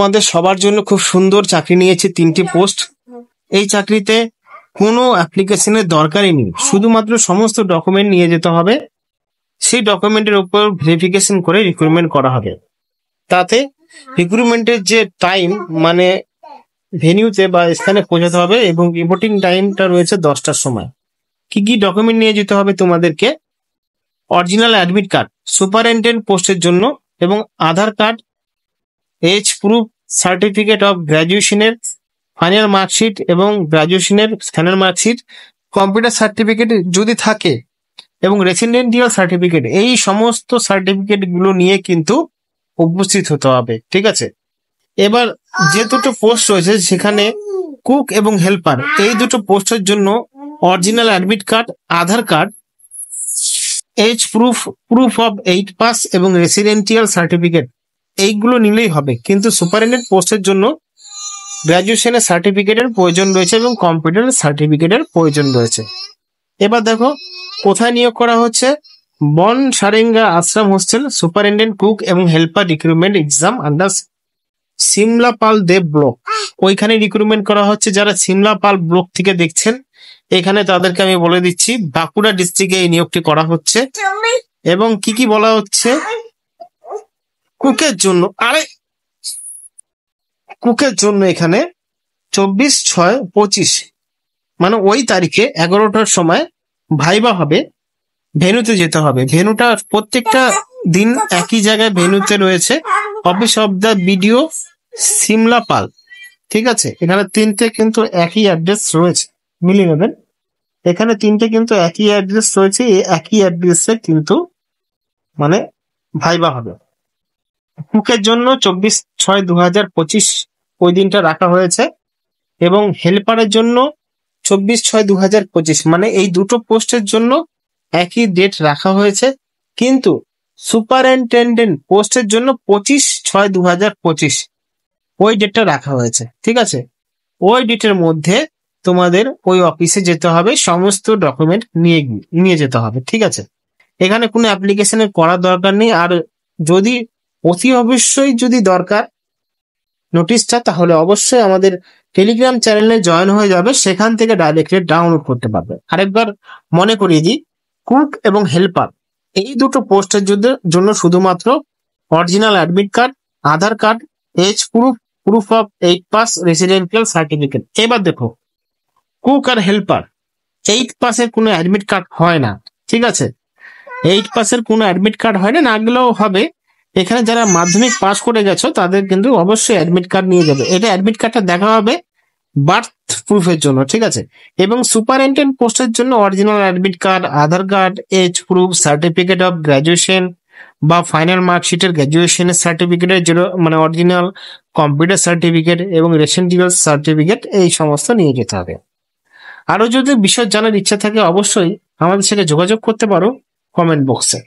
তোমাদের সবার জন্য খুব সুন্দর চাকরি নিয়েছে, 3টি পোস্ট। এই চাকরিতে কোনো অ্যাপ্লিকেশনের দরকারই নেই, শুধুমাত্র সমস্ত ডকুমেন্ট নিয়ে যেতে হবে, সেই ডকুমেন্টের উপর ভেরিফিকেশন করে রিক্রুটমেন্ট করা হবে। তাতে রিক্রুটমেন্টের যে টাইম মানে ভেনিউতে বা স্থানে পৌঁছাতে হবে এবং রিপোর্টিং টাইমটা রয়েছে 10টার সময়। কি কি ডকুমেন্ট নিয়ে যেতে হবে তোমাদেরকে? অরিজিনাল অ্যাডমিট কার্ড সুপারিনটেন্ডেন্ট পোস্টের জন্য, এবং Aadhaar card, age proof, certificate of গ্র্যাজুয়েশনের ফাইনাল মার্কশিট এবং গ্র্যাজুয়েশনের ফাইনাল মার্কশিট, কম্পিউটার সার্টিফিকেট যদি থাকে, এবং রেসিডেন্সিয়াল সার্টিফিকেট। এই সমস্ত সার্টিফিকেট গুলো নিয়ে কিন্তু উপস্থিত হতে হবে, ঠিক আছে? এবার যে দুটো পোস্ট রয়েছে সেখানে কুক এবং হেল্পার, এই দুটো পোস্টের জন্য original admit card, Aadhaar card, age proof, proof of 8 pass এবং রেসিডেন্সিয়াল সার্টিফিকেট এইগুলো নিলেই হবে। কিন্তু সুপারিনটেন্ডেন্ট পোস্টের জন্য গ্র্যাজুয়েশনের সার্টিফিকেটের প্রয়োজন রয়েছে এবং কম্পিউটার সার্টিফিকেটের প্রয়োজন রয়েছে। এবার দেখো কোথায় নিয়োগ করা হচ্ছে। বন সারেঙ্গা আশ্রম হোস্টেল, সুপারিনটেন্ডেন্ট কুক এবং helper recruitment exam under Simlapal দেব ব্লক, ওইখানে রিক্রুটমেন্ট করা হচ্ছে। যারা সিমলাপাল ব্লক থেকে দেখছেন, এখানে তাদেরকে আমি বলে দিচ্ছি বাঁকুড়া ডিস্ট্রিক্টে এই নিয়োগটি করা হচ্ছে। এবং কি কি বলা হচ্ছে কুকের জন্য, কুকের জন্য এখানে 24/6/25 মানে ওই তারিখে 11টার সময় ভাইবা হবে, ভেন্যুতে যেতে হবে। ভেন্যুটা প্রত্যেকটা দিন একই জায়গায় ভেন্যুতে রয়েছে, office of the BDO Simlapal, ঠিক আছে? এখানে 3টে কিন্তু একই অ্যাড্রেস রয়েছে, মিলিয়ে নেবেন। এখানে 3টে কিন্তু একই অ্যাড্রেস রয়েছে, এই একই অ্যাড্রেসে কিন্তু মানে ভাইবা হবে। কুকের জন্য 24/6/2025 ওই দিনটা রাখা হয়েছে, এবং হেল্পারের জন্য 24/6/2025 মানে এই দুটো পোস্টের জন্য একই ডেট রাখা হয়েছে। কিন্তু সুপারিনটেন্ডেন্ট পোস্টের জন্য 25/6/2025 ওই ডেটটা রাখা হয়েছে, ঠিক আছে? ওই ডেটের মধ্যে তোমাদের ওই অফিসে যেতে হবে, সমস্ত ডকুমেন্ট নিয়ে যেতে হবে, ঠিক আছে? এখানে কোনো অ্যাপ্লিকেশনে করার দরকার নেই। আর যদি অতি অবশ্যই যদি দরকার নোটিশটা, তাহলে অবশ্যই আমাদের টেলিগ্রাম চ্যানেলে জয়েন হয়ে যাবে, সেখান থেকে ডাইরেক্টলি ডাউনলোড করতে পারবে। আরেকবার মনে করিয়ে দিই, কুক এবং হেল্পার এই দুটো পোস্টের জন্য শুধুমাত্র original admit card, Aadhaar card, age proof, proof of 8 pass, residential certificate. এবার দেখো কুক আর হেল্পার 8 পাসের কোনো অ্যাডমিট কার্ড হয় না, ঠিক আছে? 8 পাসের কোনো অ্যাডমিট কার্ড হয় না, না গেলেও হবে। এখানে যারা মাধ্যমিক পাস করে গেছো তাদের কিন্তু অবশ্যই অ্যাডমিট কার্ড নিয়ে যাবে। এটা অ্যাডমিট কার্ডটা দেখা হবে বার্থ প্রুফের জন্য, ঠিক আছে? এবং সুপারিনটেন্ডেন্ট পোস্টের জন্য original admit card, Aadhaar card, age proof, certificate of graduation বা ফাইনাল মার্কশিটের গ্র্যাজুয়েশনের সার্টিফিকেটের যেটা মানে অরিজিনাল, কম্পিউটার সার্টিফিকেট এবং রেসিডেন্সিয়াল সার্টিফিকেট, এই সমস্ত নিয়ে যেতে হবে। আরো যদি বিষয় জানার ইচ্ছা থাকে অবশ্যই আমাদের সাথে যোগাযোগ করতে পারো কমেন্ট বক্সে।